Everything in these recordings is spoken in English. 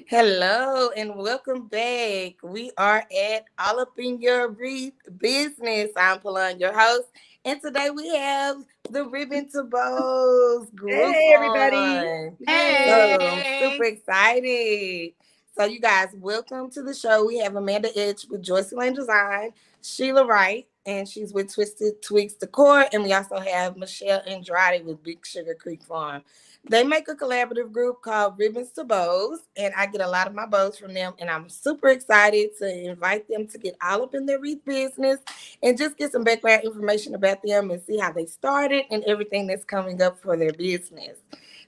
Hello and welcome back. We are at All Up in Your Wreath Business. I'm Palon, your host, and today we have the Ribbon to Bows group Hey, everybody. on. Yay. So super Hey. excited. So you guys, welcome to the show. We have Amanda Edge with Joycie Design, Sheila Wright, and she's with Twisted Twigs Decor, and we also have Michelle Andrade with Big Sugar Creek Farm. They make a collaborative group called Ribbons to Bows, and I get a lot of my bows from them. And I'm super excited to invite them to get all up in their wreath business and just get some background information about them and see how they started and everything that's coming up for their business.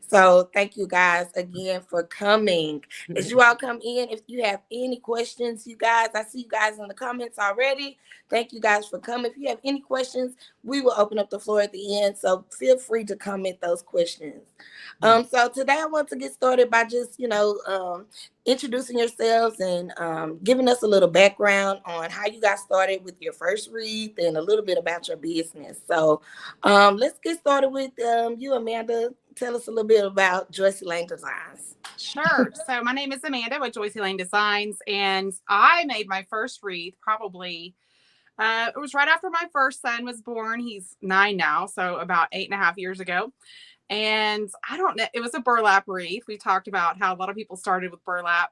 So thank you guys again for coming. As you all come in, if you have any questions, you guys, I see you guys in the comments already. Thank you guys for coming. If you have any questions, we will open up the floor at the end. So feel free to comment those questions. So today I want to get started by just, introducing yourselves and giving us a little background on how you got started with your first wreath and a little bit about your business. So let's get started with you, Amanda. Tell us a little bit about Joycie Designs. Sure. So my name is Amanda with Joycie Designs, and I made my first wreath probably. It was right after my first son was born. He's 9 now, so about 8.5 years ago. And I don't know, it was a burlap wreath. We talked about how a lot of people started with burlap,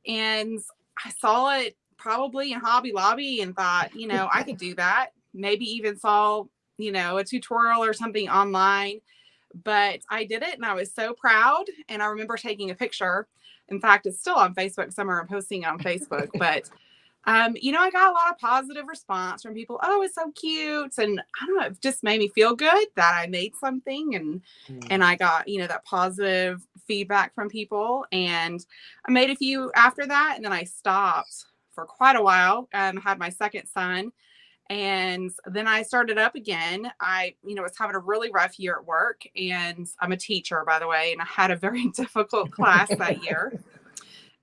and I saw it probably in Hobby Lobby and thought, I could do that. Maybe even saw, a tutorial or something online. But I did it and I was so proud. And I remember taking a picture. In fact, it's still on Facebook somewhere. I'm posting it on Facebook. But, I got a lot of positive response from people. Oh, it's so cute. And I don't know, it just made me feel good that I made something. And I got, that positive feedback from people. And I made a few after that. And then I stopped for quite a while. Had my second son. And then I started up again. I, was having a really rough year at work, and I'm a teacher, by the way, and I had a very difficult class that year.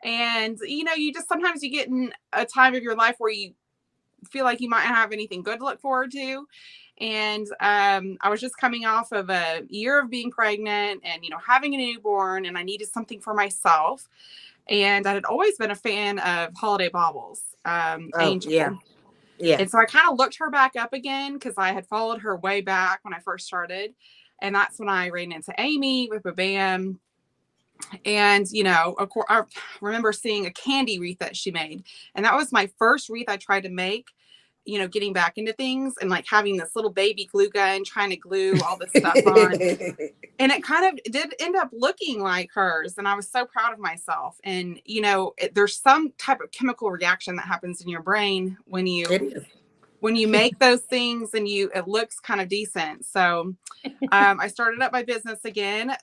And, you just sometimes you get in a time of your life where you feel like you might have anything good to look forward to. And I was just coming off of a year of being pregnant and, having a newborn, and I needed something for myself. And I had always been a fan of Holiday Baubles, Angel. Yeah. Yeah. And so I kind of looked her back up again because I had followed her way back when I first started. And that's when I ran into Amy with Babam. And, of course, I remember seeing a candy wreath that she made. And that was my first wreath I tried to make, getting back into things and like having this little baby glue gun, trying to glue all this stuff on. And it kind of did end up looking like hers. And I was so proud of myself. And, there's some type of chemical reaction that happens in your brain when you make those things and it looks kind of decent. So I started up my business again.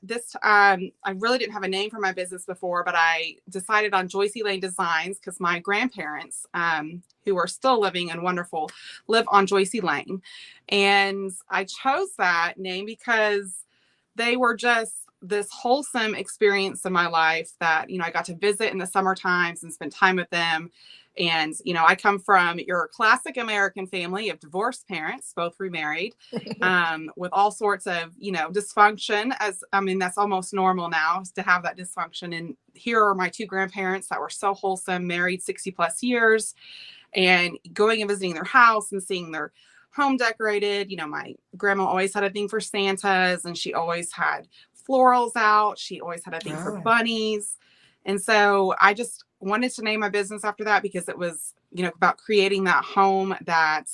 I really didn't have a name for my business before, but I decided on Joycie Designs because my grandparents, who are still living and wonderful, live on Joycie Lane. And I chose that name because they were just this wholesome experience in my life that, I got to visit in the summer times and spend time with them. And, I come from your classic American family of divorced parents, both remarried, with all sorts of, dysfunction. That's almost normal now to have that dysfunction. And here are my two grandparents that were so wholesome, married 60 plus years, and going and visiting their house and seeing their home decorated. My grandma always had a thing for Santas, and she always had florals out. She always had a thing for bunnies. And so I just wanted to name my business after that because it was, about creating that home that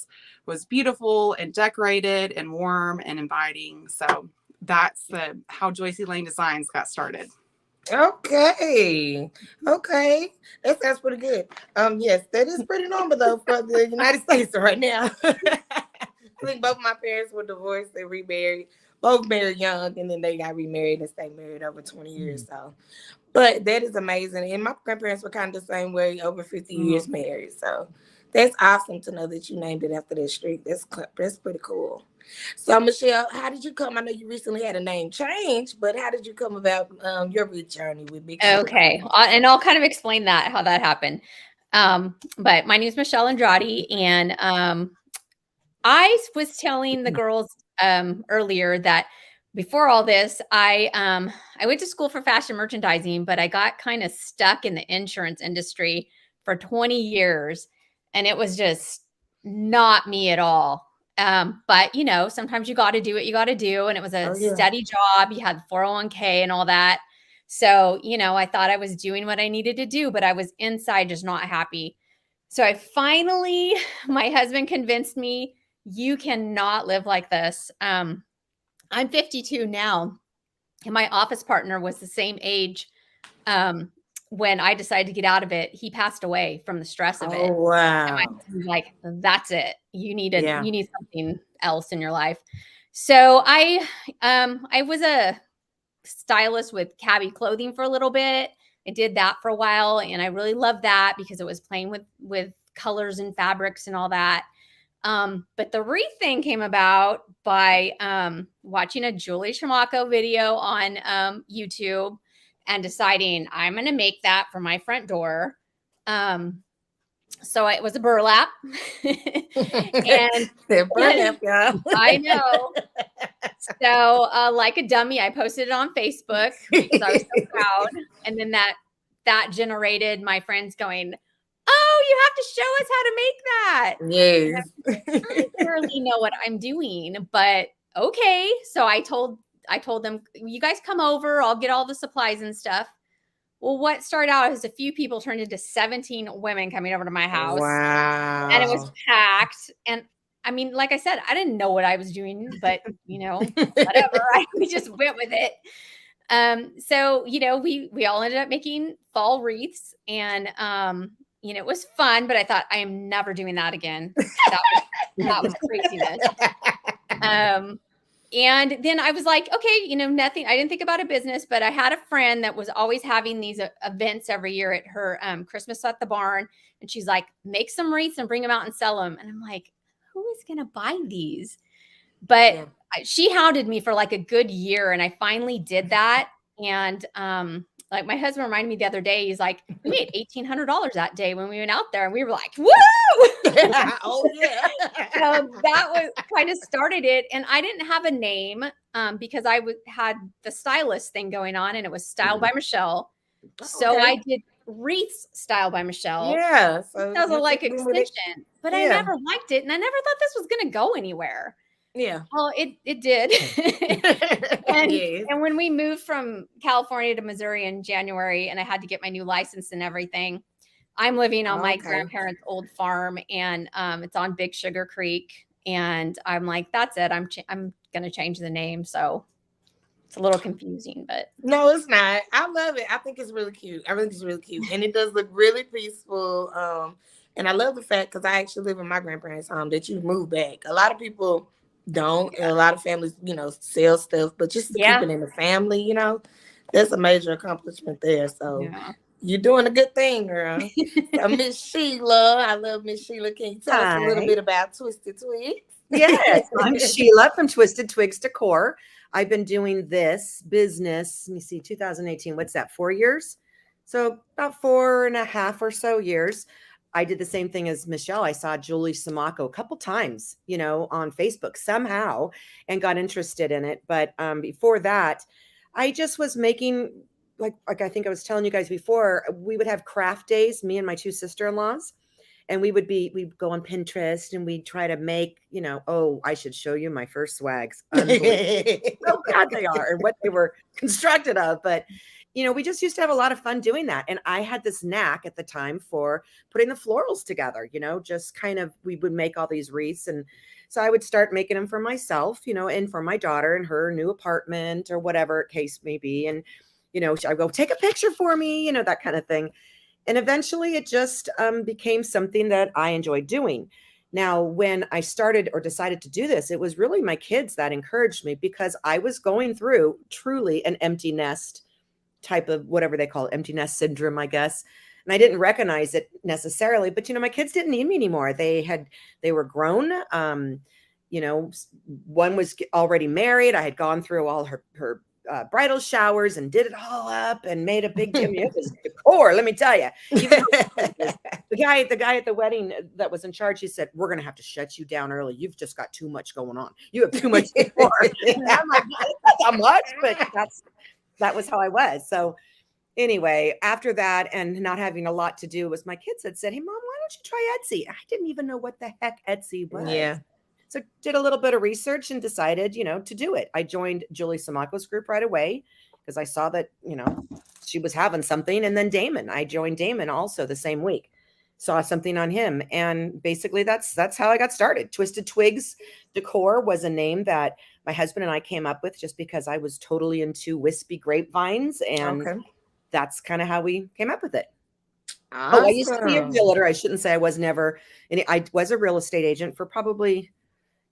was beautiful and decorated and warm and inviting. So that's how Joycie Designs got started. Okay. That sounds pretty good. Yes, that is pretty normal though for the United States right now. I think both my parents were divorced. They remarried. Both married young, and then they got remarried and stayed married over 20 years. So, but that is amazing. And my grandparents were kind of the same way, over 50 years married. So that's awesome to know that you named it after that street. That's pretty cool. So, Michelle, how did you come? I know you recently had a name change, but how did you come about your wreath journey with Big Sugar? Okay. And I'll kind of explain how that happened. But my name is Michelle Andrade, and I was telling the girls earlier that before all this, I went to school for fashion merchandising, but I got kind of stuck in the insurance industry for 20 years, and it was just not me at all. But you know, sometimes you got to do what you got to do, and it was a steady job. You had 401k and all that. So, you know, I thought I was doing what I needed to do, but I was inside just not happy. So I finally, my husband convinced me, you cannot live like this. I'm 52 now, and my office partner was the same age when I decided to get out of it. He passed away from the stress of it. Oh, wow. And I was like, that's it. You need something else in your life. So I was a stylist with Cabby Clothing for a little bit. I did that for a while, and I really loved that because it was playing with colors and fabrics and all that. But the Wreath thing came about by watching a Julie Shamako video on YouTube and deciding I'm going to make that for my front door. So it was a burlap. And burlap, yeah. I know. So like a dummy, I posted it on Facebook because I was so proud. And then that generated my friends going, oh, you have to show us how to make that. Yes. I barely know what I'm doing, but okay. So I told them, you guys come over, I'll get all the supplies and stuff. Well, what started out as a few people turned into 17 women coming over to my house. Wow. And it was packed. And I mean, like I said, I didn't know what I was doing, but you know, whatever. We just went with it. So, you know, we all ended up making fall wreaths, and you know, it was fun, but I thought I am never doing that again. That was craziness. And then I was like, okay, you know, nothing. I didn't think about a business, but I had a friend that was always having these events every year at her Christmas at the barn. And she's like, make some wreaths and bring them out and sell them. And I'm like, who is going to buy these? But she hounded me for like a good year. And I finally did that. And like my husband reminded me the other day, he's like, we made $1,800 that day when we went out there, and we were like, woo! Oh yeah. So that was kind of started it. And I didn't have a name because I had the stylist thing going on, and it was Styled by Michelle. So I did Wreaths Styled by Michelle. Yeah. So that was like extension, but I never liked it, and I never thought this was going to go anywhere. Yeah. Well, it did. And when we moved from California to Missouri in January, and I had to get my new license and everything, I'm living on my grandparents' old farm, and it's on Big Sugar Creek. And I'm like, that's it. I'm going to change the name. So it's a little confusing, but no, it's not. I love it. I think it's really cute. I think it's really cute, and it does look really peaceful. And I love the fact, because I actually live in my grandparents' home, that you move back. A lot of people don't, and a lot of families, you know, sell stuff, but just to keep it in the family, you know, that's a major accomplishment there. So you're doing a good thing, girl. Miss Sheila, I love Miss Sheila. Can you tell us a little bit about Twisted Twigs? Yes, I'm Sheila from Twisted Twigs Decor. I've been doing this business, let me see, 2018, what's that, 4 years? So about 4.5 or so years. I did the same thing as Michelle. I saw Julie Shamako a couple times, you know, on Facebook somehow, and got interested in it. But before that, I just was making, like I think I was telling you guys before, we would have craft days, me and my two sister-in-laws, and we'd go on Pinterest and we'd try to make, you know, oh, I should show you my first swags. Oh God, they are, and what they were constructed of. But you know, we just used to have a lot of fun doing that. And I had this knack at the time for putting the florals together, you know, just kind of, we would make all these wreaths. And so I would start making them for myself, you know, and for my daughter in her new apartment or whatever case may be. And, you know, I would go, take a picture for me, you know, that kind of thing. And eventually it just became something that I enjoyed doing. Now, when I started or decided to do this, it was really my kids that encouraged me, because I was going through truly an empty nest type of, whatever they call it, empty nest syndrome, I guess. And I didn't recognize it necessarily, but, you know, my kids didn't need me anymore. They were grown. You know, one was already married. I had gone through all her bridal showers and did it all up and made a big deal. It was decor, let me tell you. Even though it The guy at the wedding that was in charge, he said, "We're going to have to shut you down early. You've just got too much going on. You have too much before." And I'm like, "It's not that much," but that was how I was. So anyway, after that, and not having a lot to do, was my kids had said, "Hey, Mom, why don't you try Etsy?" I didn't even know what the heck Etsy was. Yeah. So did a little bit of research and decided, to do it. I joined Julie Samako's group right away because I saw that, she was having something. And then Damon, I joined Damon also the same week. Saw something on him. And basically that's how I got started. Twisted Twigs Decor was a name that my husband and I came up with just because I was totally into wispy grapevines. And that's kind of how we came up with it. Awesome. Oh, I used to be a realtor. I shouldn't say I was never. And I was a real estate agent for probably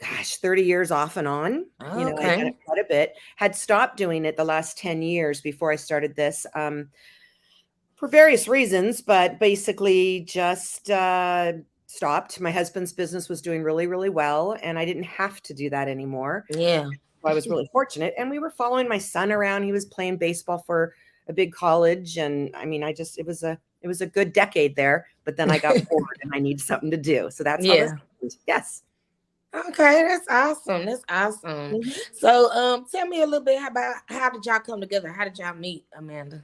30 years off and on. I did it quite a bit. Had stopped doing it the last 10 years before I started this for various reasons, but basically just stopped. My husband's business was doing really, really well, and I didn't have to do that anymore. Yeah. So I was really fortunate. And we were following my son around. He was playing baseball for a big college. And I mean, it was a good decade there, but then I got bored and I needed something to do. So that's how this happened. Yes. Okay, that's awesome. That's awesome. Mm-hmm. So, tell me a little bit about how did y'all come together? How did y'all meet, Amanda?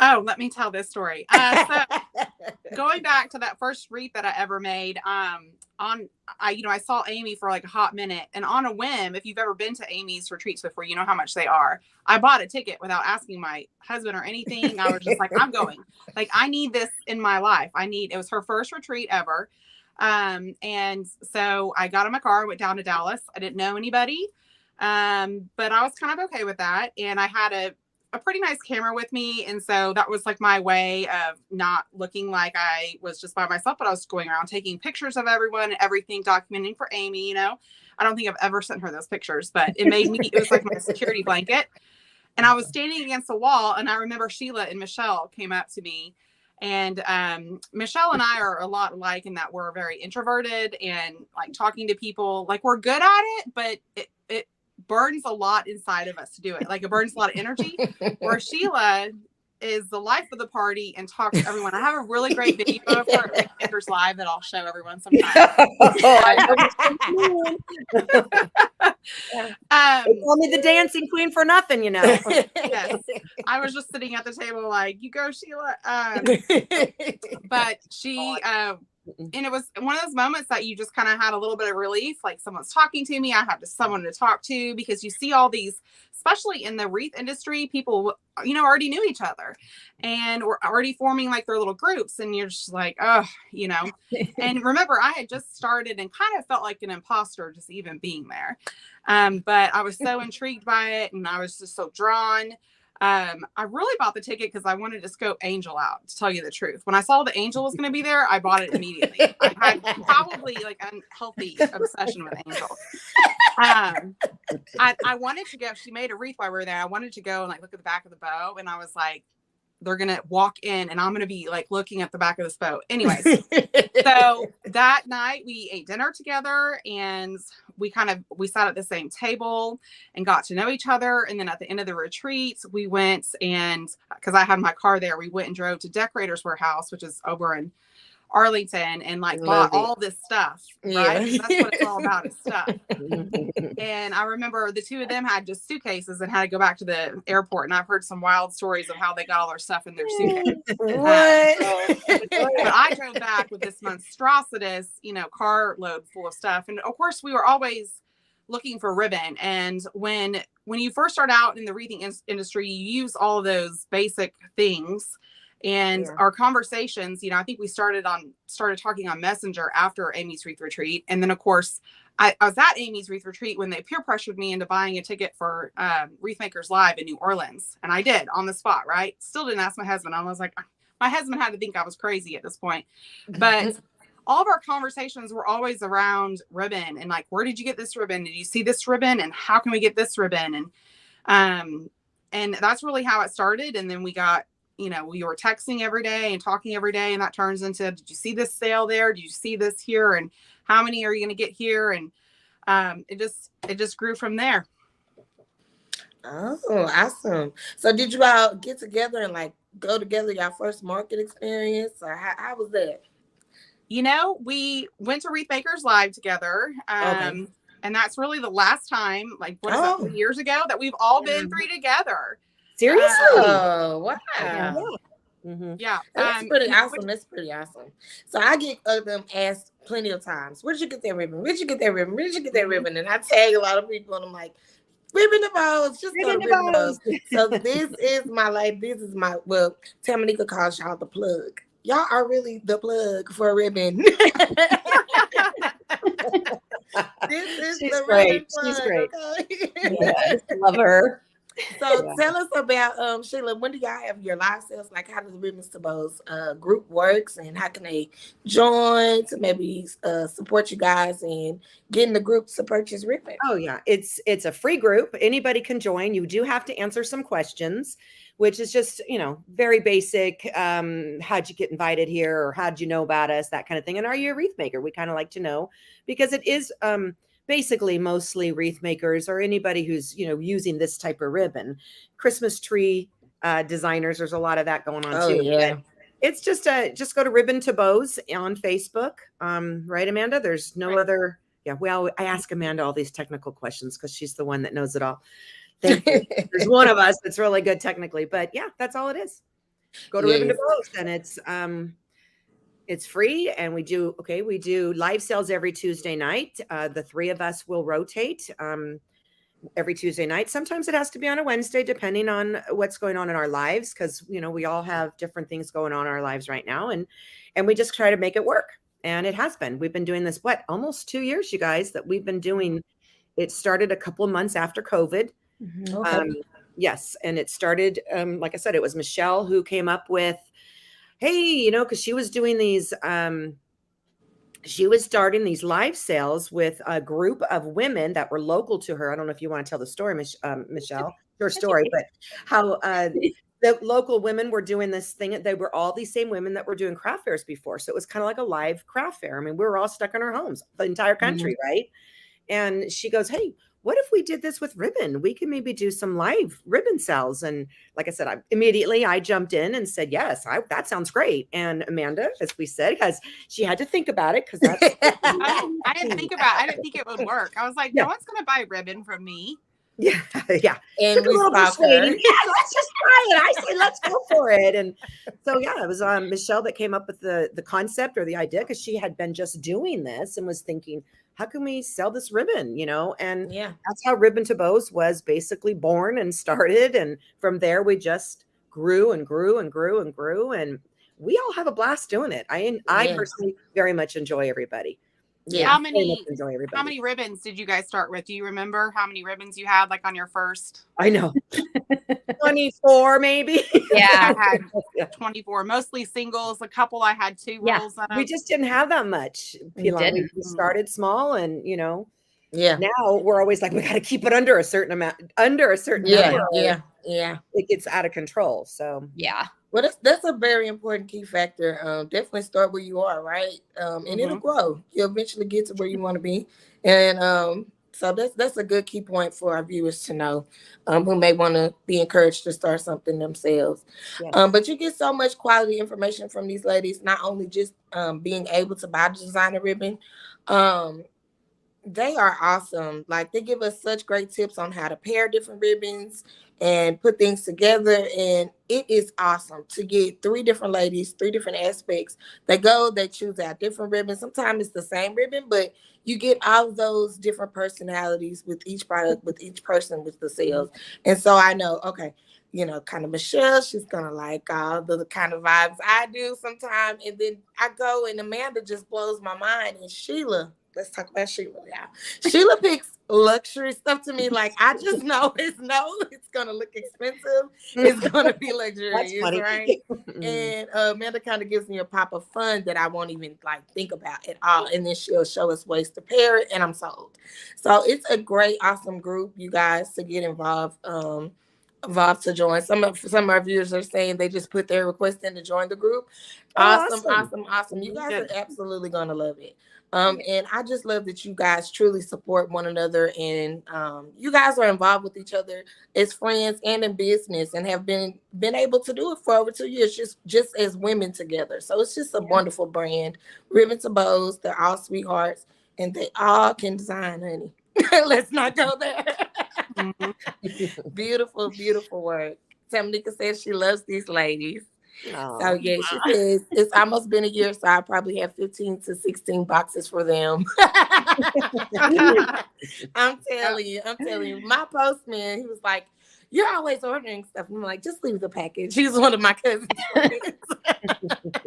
Oh, let me tell this story. So going back to that first wreath that I ever made, I saw Amy for like a hot minute, and on a whim, if you've ever been to Amy's retreats before, you know how much they are. I bought a ticket without asking my husband or anything. I was just like, I'm going. Like, I need this in my life. It was her first retreat ever. And so I got in my car, went down to Dallas. I didn't know anybody. But I was kind of okay with that. And I had a pretty nice camera with me. And so that was like my way of not looking like I was just by myself, but I was going around taking pictures of everyone and everything, documenting for Amy. I don't think I've ever sent her those pictures, but it was like my security blanket. And I was standing against a wall, and I remember Sheila and Michelle came up to me. And Michelle and I are a lot alike in that we're very introverted and like talking to people. Like, we're good at it, but it burns a lot inside of us to do it. Like, it burns a lot of energy. Where Sheila is the life of the party and talks to everyone. I have a really great video of her at Andre's Live that I'll show everyone sometime. They call me the dancing queen for nothing, Yes. I was just sitting at the table like, you go, Sheila. But she and it was one of those moments that you just kind of had a little bit of relief, like someone's talking to me, I have someone to talk to, because you see all these, especially in the wreath industry, people already knew each other and were already forming like their little groups, and you're just like, and remember, I had just started and kind of felt like an imposter just even being there, but I was so intrigued by it, and I was just so drawn. I really bought the ticket because I wanted to scope Angel out, to tell you the truth. When I saw the Angel was going to be there, I bought it immediately. I had probably like unhealthy obsession with Angel. I wanted to go. She made a wreath while we were there. I wanted to go and like look at the back of the bow, and I was like, they're going to walk in and I'm going to be like looking at the back of this boat. Anyways, so that night we ate dinner together, and we sat at the same table and got to know each other. And then at the end of the retreat, we went, and because I had my car there, we went and drove to Decorator's Warehouse, which is over in Arlington, and like bought all this stuff, right? Yeah. That's what it's all about, is stuff. And I remember the two of them had just suitcases and had to go back to the airport. And I've heard some wild stories of how they got all their stuff in their suitcase. What? But I drove back with this monstrositous, carload full of stuff. And of course, we were always looking for ribbon. And when you first start out in the wreathing industry, you use all of those basic things. And our conversations, I think we started talking on Messenger after Amy's Wreath Retreat. And then, of course, I was at Amy's Wreath Retreat when they peer pressured me into buying a ticket for Wreath Makers Live in New Orleans. And I did, on the spot, right? Still didn't ask my husband. I was like, my husband had to think I was crazy at this point. But all of our conversations were always around ribbon and like, where did you get this ribbon? Did you see this ribbon? And how can we get this ribbon? And that's really how it started. And then we got, we were texting every day and talking every day, and that turns into, did you see this sale there? Did you see this here? And how many are you going to get here? And it just grew from there. Oh, awesome. So did you all get together and like go together? Your first market experience, or how was that? You know, we went to Wreath Makers Live together. Okay. And that's really the last time, like, what is that, Oh. 3 years ago, that we've all been three together. Seriously? Oh, wow. Yeah. Yeah. That's pretty you know, awesome. That's pretty awesome. So I get them asked plenty of times, where did you get that ribbon? Where did you get that ribbon? Where did you get that ribbon? And I tag a lot of people and I'm like, Ribbon Dubose, just go to Ribbon Dubose. So this is my, well, Tamanika calls y'all the plug. Y'all are really the plug for ribbon. This is She's the great. ribbon plug, She's great. okay? Yes, love her. So tell us about Sheila. When do y'all have your live sales? Like, how does the Ribbons Dubose group works, and how can they join to maybe support you guys and get in the group to purchase ribbon? Oh yeah, it's a free group. Anybody can join. You do have to answer some questions, which is just, you know, very basic. How'd you get invited here, or how'd you know about us, that kind of thing. And are you a wreath maker? We kind of like to know, because it is basically mostly wreath makers or anybody who's, you know, using this type of ribbon. Christmas tree designers, there's a lot of that going on too. Yeah. But it's just go to Ribbon Dubose on Facebook. Right, Amanda? There's no other. Yeah, well, I ask Amanda all these technical questions because she's the one that knows it all. Thank you. There's one of us that's really good technically, but yeah, that's all it is. Go to Ribbon Dubose, and it's free. And we do live sales every Tuesday night. The three of us will rotate every Tuesday night. Sometimes it has to be on a Wednesday, depending on what's going on in our lives, because, you know, we all have different things going on in our lives right now, and we just try to make it work. And it has been. We've been doing this, almost 2 years, you guys, that we've been doing. It started a couple of months after COVID. Okay. Yes. And it started, like I said, it was Michelle who came up with, hey, you know, because she was doing these, she was starting these live sales with a group of women that were local to her. I don't know if you want to tell the story, Michelle, your story, but how the local women were doing this thing. They were all these same women that were doing craft fairs before. So it was kind of like a live craft fair. I mean, we were all stuck in our homes, the entire country, right? And she goes, hey, what if we did this with ribbon? We can maybe do some live ribbon sales. And like I said, I jumped in and said, yes, that sounds great. And Amanda, as we said, because she had to think about it, because that's I didn't think it would work. I was like, no one's going to buy ribbon from me. Yeah. And took a we little stopped her. persuading. Yeah, let's just try it. I say, let's go for it. And so, yeah, it was Michelle that came up with the concept or the idea, because she had been just doing this and was thinking, how can we sell this ribbon, you know? And that's how Ribbon Dubose was basically born and started. And from there, we just grew and grew and grew and grew. And we all have a blast doing it. I personally very much enjoy everybody. Yeah. How many ribbons did you guys start with? Do you remember how many ribbons you had, like, on your first? I know. 24 maybe. Yeah. I had 24, mostly singles. A couple I had 2 rolls of. We just didn't have that much. We started small, and, you know, now we're always like, we got to keep it under a certain amount, number. Yeah. It gets out of control. So well, that's a very important key factor. Definitely start where you are, right? And it'll grow. You'll eventually get to where you want to be. And so that's a good key point for our viewers to know, who may want to be encouraged to start something themselves. But you get so much quality information from these ladies, not only just being able to buy the designer ribbon. They are awesome. Like, they give us such great tips on how to pair different ribbons and put things together. And it is awesome to get 3 different ladies, 3 different aspects. They choose out different ribbons. Sometimes it's the same ribbon, but you get all of those different personalities with each product, with each person with the sales. And so I know, okay, you know, kind of Michelle, she's going to like all the kind of vibes I do sometimes. And then I go and Amanda just blows my mind. And Sheila, let's talk about Sheila, y'all. Sheila picks luxury stuff to me. Like, I just know it's going to look expensive. It's going to be luxurious, right? And Amanda kind of gives me a pop of fun that I won't even like think about at all. And then she'll show us ways to pair it, and I'm sold. So it's a great, awesome group, you guys, to get involved. evolved to join. Some of our viewers are saying they just put their request in to join the group. Oh, Awesome. You guys Good. are absolutely gonna love it. And I just love that you guys truly support one another, and you guys are involved with each other as friends and in business, and have been able to do it for over 2 years, just as women together. So it's just a wonderful brand. Ribbon to Bows, they're all sweethearts, and they all can design, honey. Let's not go there. Mhm. Beautiful, beautiful work. Tamanika says she loves these ladies. Aw. So yeah, she says it's almost been a year, so I probably have 15 to 16 boxes for them. I'm telling you. My postman, he was like, "You're always ordering stuff." I'm like, "Just leave the package." He's one of my cousins' friends.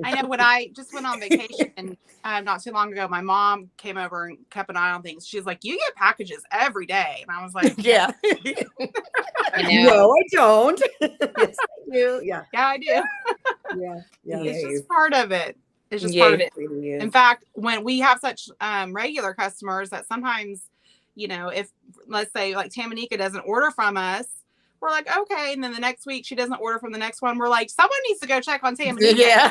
I know when I just went on vacation not too long ago, my mom came over and kept an eye on things. She's like, "You get packages every day," and I was like, Yeah. I know. No, I don't. Yes, I do. Yeah. "Yeah, I do." Yeah. Yeah. It's just part of it. It's just part of it. In fact, when we have such regular customers that sometimes, if let's say like Tamanika doesn't order from us, we're like, okay. And then the next week she doesn't order from the next one. We're like, someone needs to go check on Tamanika. Yeah.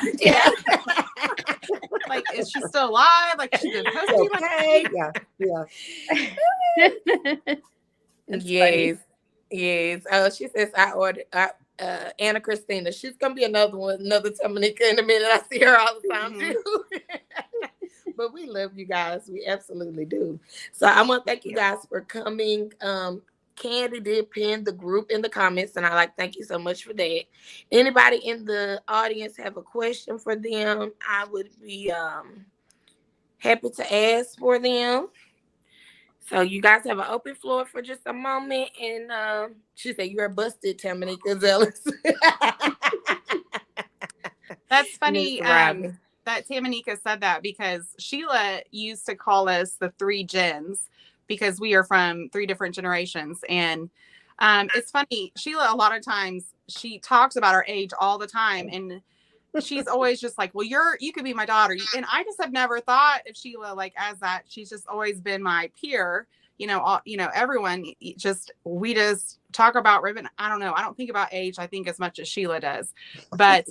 Like, is she still alive? Like, she's been posting. Okay. Yeah. Yes. Oh, she says I ordered Anna Christina. She's gonna be another Tamanika in a minute. I see her all the time too. But we love you guys. We absolutely do. So I want to thank you guys for coming. Candy did pin the group in the comments, and I thank you so much for that. Anybody in the audience have a question for them? I would be happy to ask for them. So you guys have an open floor for just a moment, and she said you're busted, Tamanika Zealous. That's funny. Miss Robin. That Tamanika said that because Sheila used to call us the three gens because we are from three different generations. And it's funny, Sheila, a lot of times she talks about our age all the time. And she's always just like, well, you could be my daughter. And I just have never thought of Sheila like as that. She's just always been my peer. Everyone we just talk about ribbon. I don't know. I don't think about age, I think, as much as Sheila does. But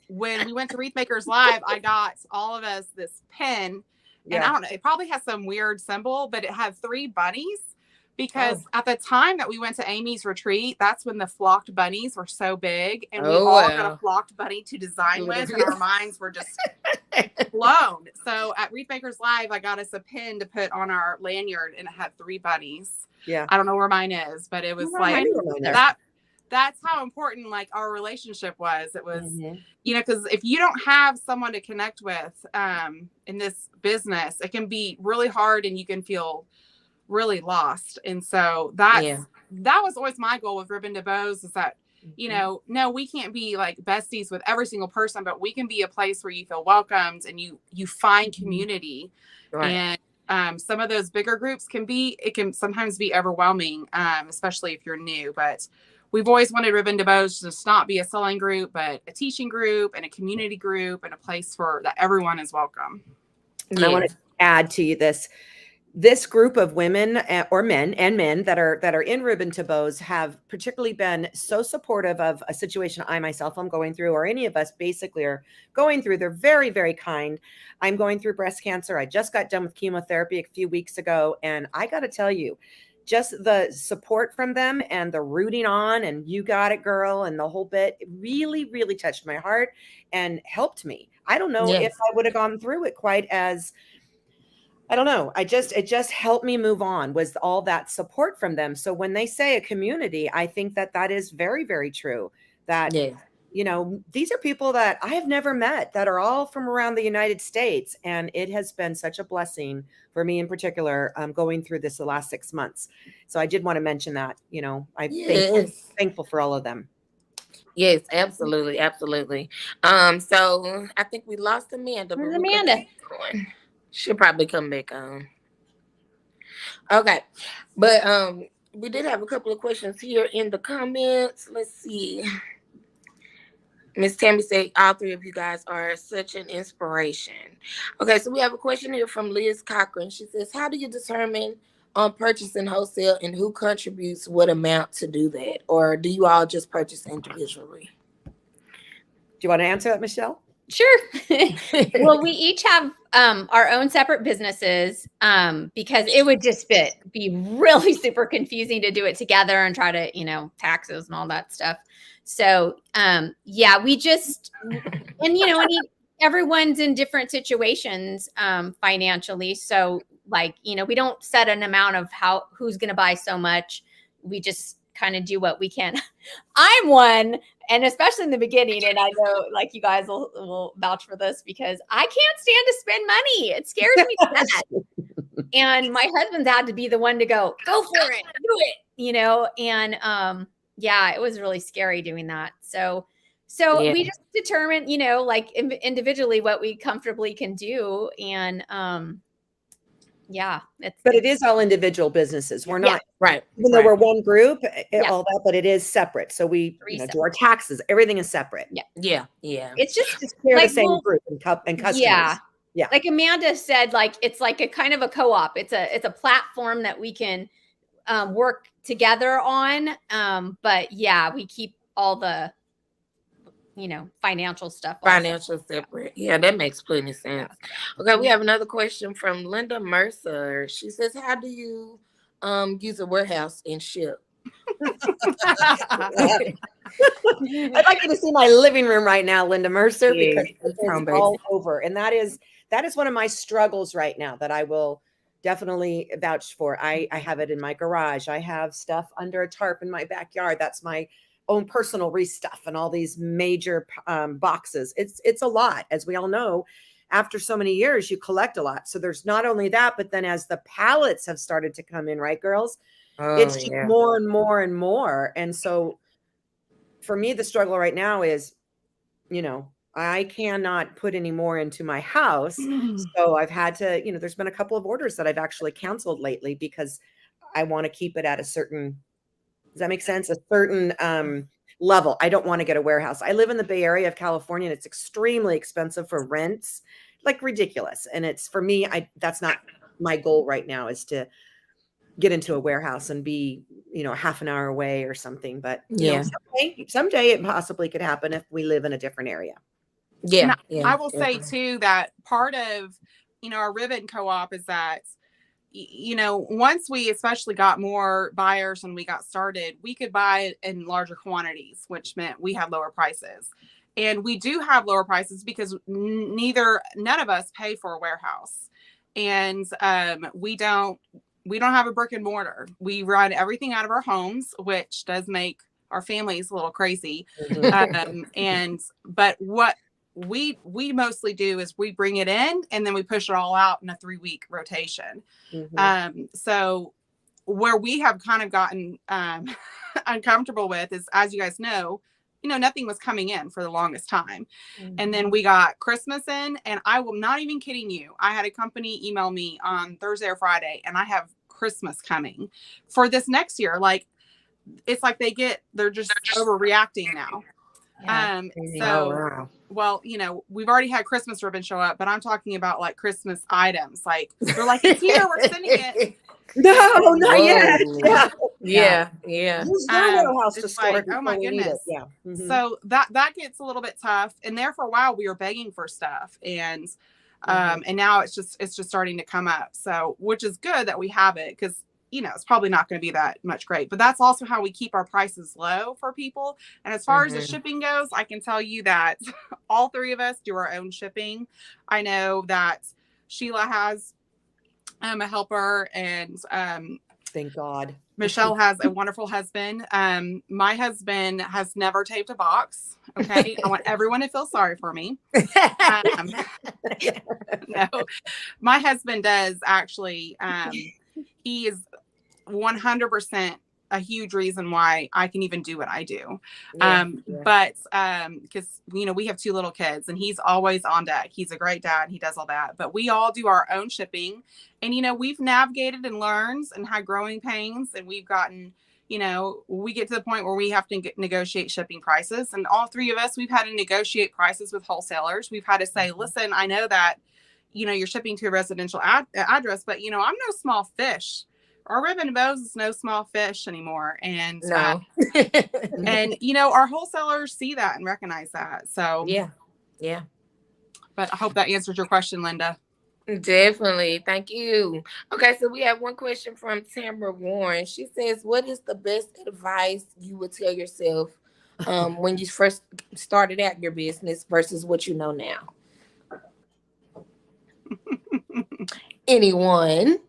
when we went to Wreath Makers Live, I got all of us this pin. And I don't know, it probably has some weird symbol, but it had 3 bunnies because at the time that we went to Amy's retreat, that's when the flocked bunnies were so big. And we all got a flocked bunny to design with, and our minds were just blown. So at Wreath Makers Live, I got us a pin to put on our lanyard, and it had 3 bunnies. Yeah. I don't know where mine is, but it was like that's how important like our relationship was. It was, because if you don't have someone to connect with in this business, it can be really hard and you can feel really lost. And so that was always my goal with Ribbon Dubose is that, no, we can't be like besties with every single person, but we can be a place where you feel welcomed and you find community. Right. And some of those bigger groups it can sometimes be overwhelming, especially if you're new, but we've always wanted Ribbon Dubose to just not be a selling group, but a teaching group and a community group and a place that everyone is welcome. And I want to add to you this group of women or men that are in Ribbon Dubose have particularly been so supportive of a situation I myself am going through, or any of us basically are going through. They're very, very kind. I'm going through breast cancer. I just got done with chemotherapy a few weeks ago, and I got to tell you, just the support from them and the rooting on and you got it, girl, and the whole bit really, really touched my heart and helped me. I don't know if I would have gone through it quite as, I don't know. It just helped me move on, was all that support from them. So when they say a community, I think that is very, very true. That, these are people that I have never met that are all from around the United States. And it has been such a blessing for me in particular, going through this the last 6 months. So I did want to mention that, I'm thankful for all of them. Yes, absolutely. Absolutely. So I think we lost Amanda. Where's Amanda? She'll probably come back on. Okay. But we did have a couple of questions here in the comments. Let's see. Miss Tammy said, all 3 of you guys are such an inspiration. Okay, so we have a question here from Liz Cochran. She says, how do you determine on purchasing wholesale, and who contributes what amount to do that? Or do you all just purchase individually? Do you want to answer that, Michelle? Sure. Well, we each have our own separate businesses because it would just be really super confusing to do it together and try to, taxes and all that stuff. So, yeah, we just, and everyone's in different situations financially. So we don't set an amount of who's going to buy so much. We just kind of do what we can. I'm one, and especially in the beginning, and I know you guys will vouch for this, because I can't stand to spend money. It scares me to death. And my husband's had to be the one to go for it, do it, and yeah, it was really scary doing that. So Yeah. we just determined, individually what we comfortably can do. And yeah, but it is all individual businesses. We're not, right. Even though we're one group, all that, but it is separate. So we do our taxes. Everything is separate. Yeah. It's just the same group and customers. Yeah. Like Amanda said, it's like a kind of a co-op. It's a platform that we can work together on. But yeah, we keep all the financial stuff. Separate. Yeah, that makes plenty of sense. Okay, we have another question from Linda Mercer. She says, how do you use a warehouse and ship? I'd like you to see my living room right now, Linda Mercer, because it's all over. And that is one of my struggles right now that I will definitely vouch for. I have it in my garage. I have stuff under a tarp in my backyard. That's my own personal Wreath stuff and all these major boxes. It's a lot. As we all know, after so many years, you collect a lot. So there's not only that, but then as the pallets have started to come in, right, girls? It's just more and more and more. And so for me, the struggle right now is, I cannot put any more into my house. So I've had to, there's been a couple of orders that I've actually canceled lately because I want to keep it at a certain, does that make sense? A certain level. I don't want to get a warehouse. I live in the Bay Area of California, and it's extremely expensive for rents, like ridiculous. And it's, for me, that's not my goal right now, is to get into a warehouse and be, half an hour away or something. But someday it possibly could happen if we live in a different area. Yeah. I will say too that part of, our ribbon co-op is that, once we especially got more buyers and we got started, we could buy in larger quantities, which meant we had lower prices. And we do have lower prices because none of us pay for a warehouse. And we don't have a brick and mortar. We run everything out of our homes, which does make our families a little crazy. But what we mostly do is we bring it in and then we push it all out in a 3-week rotation. So where we have kind of gotten uncomfortable with is, as you guys know, nothing was coming in for the longest time. And then we got Christmas in, and I will not even kidding you. I had a company email me on Thursday or Friday, and I have Christmas coming for this next year. It's like they're just overreacting now. Well, we've already had Christmas ribbon show up, but I'm talking about Christmas items. They're like, it's here, we're sending it. No, not yet. Yeah. Use their warehouse to store. Oh my goodness. Yeah. So that gets a little bit tough. And there for a while we were begging for stuff, and now it's just starting to come up. So, which is good that we have it, because it's probably not going to be that much great, but that's also how we keep our prices low for people. And as far as the shipping goes, I can tell you that all 3 of us do our own shipping. I know that Sheila has a helper, and thank God. Michelle has a wonderful husband. My husband has never taped a box. Okay. I want everyone to feel sorry for me. No, my husband does actually. He is 100% a huge reason why I can even do what I do. But because we have 2 little kids, and he's always on deck. He's a great dad. He does all that, but we all do our own shipping. And we've navigated and learned and had growing pains, and we've gotten, we get to the point where we have to negotiate shipping prices. And all 3 of us, we've had to negotiate prices with wholesalers. We've had to say, listen, I know that you're shipping to a residential address, but I'm no small fish our ribbon bows is no small fish anymore. And, No. and, you know, our wholesalers see that and recognize that. So, Yeah. Yeah. but I hope that answers your question, Linda. Definitely. Thank you. Okay, so we have one question from Tamara Warren. She says, what is the best advice you would tell yourself when you first started out your business versus what you know now? Anyone?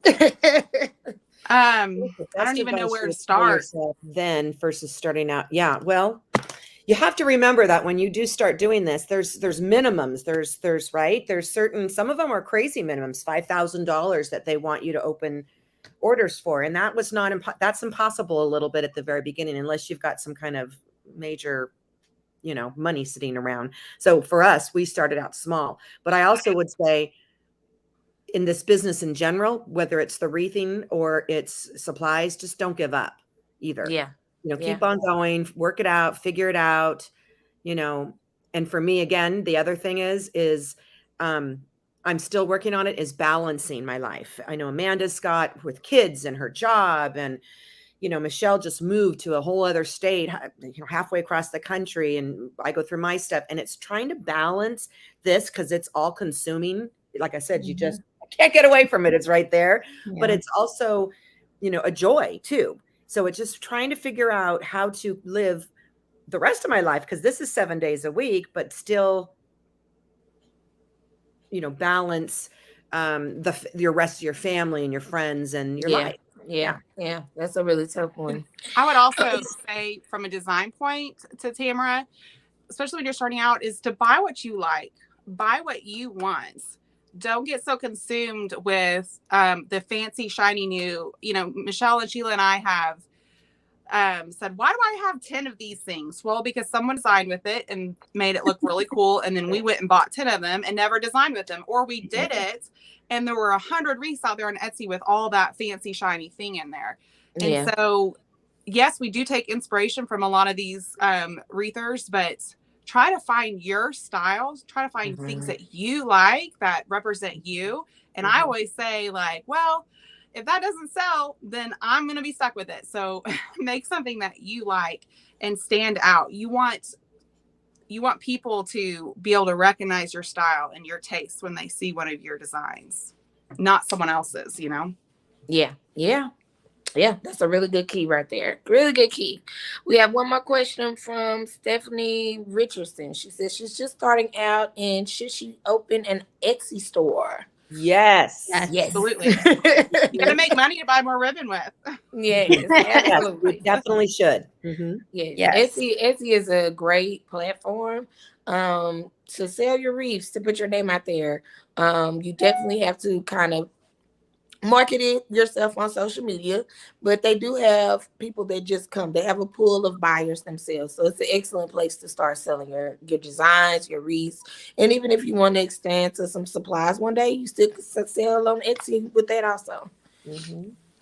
I don't even know where to start. Then versus starting out. Yeah. Well, you have to remember that when you do start doing this, there's minimums. There's right. There's certain, some of them are crazy minimums, $5,000 that they want you to open orders for. And that was not, that's impossible a little bit at the very beginning, unless you've got some kind of major, you know, money sitting around. So for us, we started out small, but I also would say, in this business in general, whether it's the wreathing or it's supplies, just don't give up either. Yeah. You know, keep on going, work it out, figure it out, you know. And for me, again, the other thing is I'm still working on it, is balancing my life. I know Amanda's got with kids and her job, and, you know, Michelle just moved to a whole other state, you know, halfway across the country, and I go through my stuff, and it's trying to balance this because it's all consuming. Like I said, you just can't get away from it. It's right there. Yeah. But it's also, you know, a joy too. So it's just trying to figure out how to live the rest of my life, because this is 7 days a week, but still, you know, balance your rest of your family and your friends and your life. Yeah. That's a really tough one. I would also say, from a design point to Tamara, especially when you're starting out, is to buy what you like, buy what you want. Don't get so consumed with the fancy, shiny new, you know, Michelle and Sheila and I have said, why do I have 10 of these things? Well, because someone designed with it and made it look really cool. And then we went and bought 10 of them and never designed with them. Or we did it and there were 100 wreaths out there on Etsy with all that fancy, shiny thing in there. And so, yes, we do take inspiration from a lot of these wreathers, but try to find your styles, try to find things that you like that represent you. And I always say, like, well, if that doesn't sell, then I'm going to be stuck with it. So make something that you like and stand out. You want people to be able to recognize your style and your taste when they see one of your designs, not someone else's, you know? Yeah, that's a really good key right there. Really good key. We have one more question from Stephanie Richardson. She says she's just starting out, and should she open an Etsy store? Yes. Absolutely. You're gonna make money to buy more ribbon with. Yes, absolutely. Definitely should. Yes. Etsy is a great platform to sell your wreaths, to put your name out there. You definitely have to kind of market it yourself on social media, but they do have people that just come. They have a pool of buyers themselves, so it's an excellent place to start selling your designs, your wreaths. And even if you want to extend to some supplies one day, you still can sell on Etsy with that also.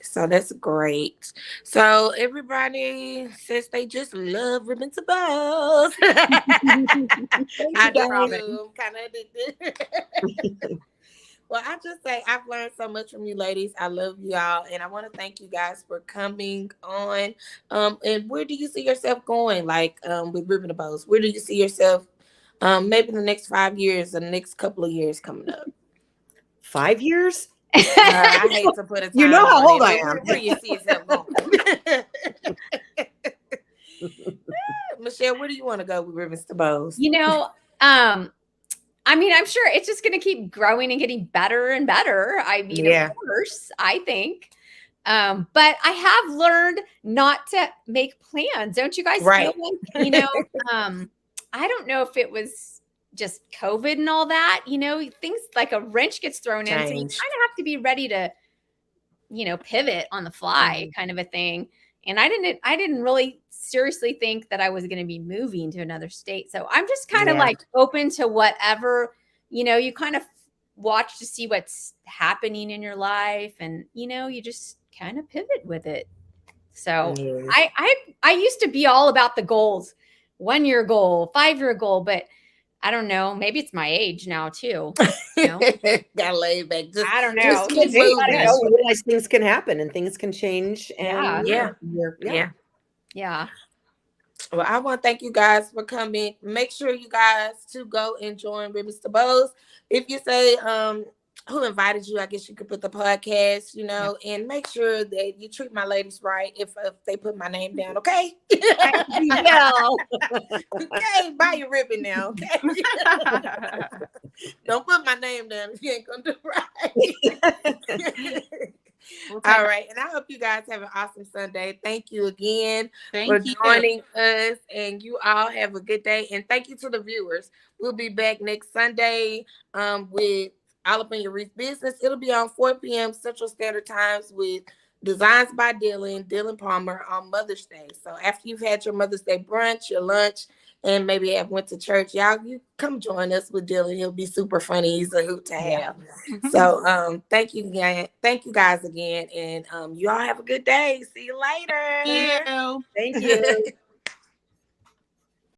So that's great. So everybody says they just love ribbon to bows. I do. I'm kind of addicted. Well, I just say I've learned so much from you ladies. I love y'all, and I want to thank you guys for coming on. And where do you see yourself going, like with Ribbon to Bows? Where do you see yourself maybe in the next 5 years, or the next couple of years coming up? 5 years? I hate to put a time. You know how old I am. Where you see yourself going? Michelle, where do you want to go with Ribbons to Bows? You know, I mean, I'm sure it's just going to keep growing and getting better and better. I mean, of course, I think. But I have learned not to make plans. Don't you guys feel like, you know, I don't know if it was just COVID and all that, you know, things like a wrench gets thrown in. So you kind of have to be ready to, you know, pivot on the fly kind of a thing. And I didn't really seriously think that I was going to be moving to another state. So I'm just kind of like open to whatever, you know, you kind of watch to see what's happening in your life, and, you know, you just kind of pivot with it. So I used to be all about the goals, 1 year goal, 5 year goal, but I don't know. Maybe it's my age now too. You know? Got laid back. Just, I don't know. just keep Maybe, moving. I don't know. You realize things can happen and things can change. And Yeah. Yeah. Yeah. Well, I want to thank you guys for coming. Make sure you guys to go and join with Mr. Dubose. If you say who invited you, I guess you could put the podcast, and make sure that you treat my ladies right if they put my name down, okay? Well, Okay, buy your ribbon now, okay? Don't put my name down if you ain't gonna do right. All right, and I hope you guys have an awesome Sunday. Thank you again for joining us, and you all have a good day. And thank you to the viewers. We'll be back next Sunday with All Up in Your Wreath Business. It'll be on 4 p.m. Central Standard Times with Designs by Dylan Palmer on Mother's Day. So after you've had your Mother's Day brunch, your lunch, and maybe have went to church, y'all, you come join us with Dylan. He'll be super funny. He's a hoot to have. So thank you again. Thank you guys again. And you all have a good day. See you later. Thank you. Thank you.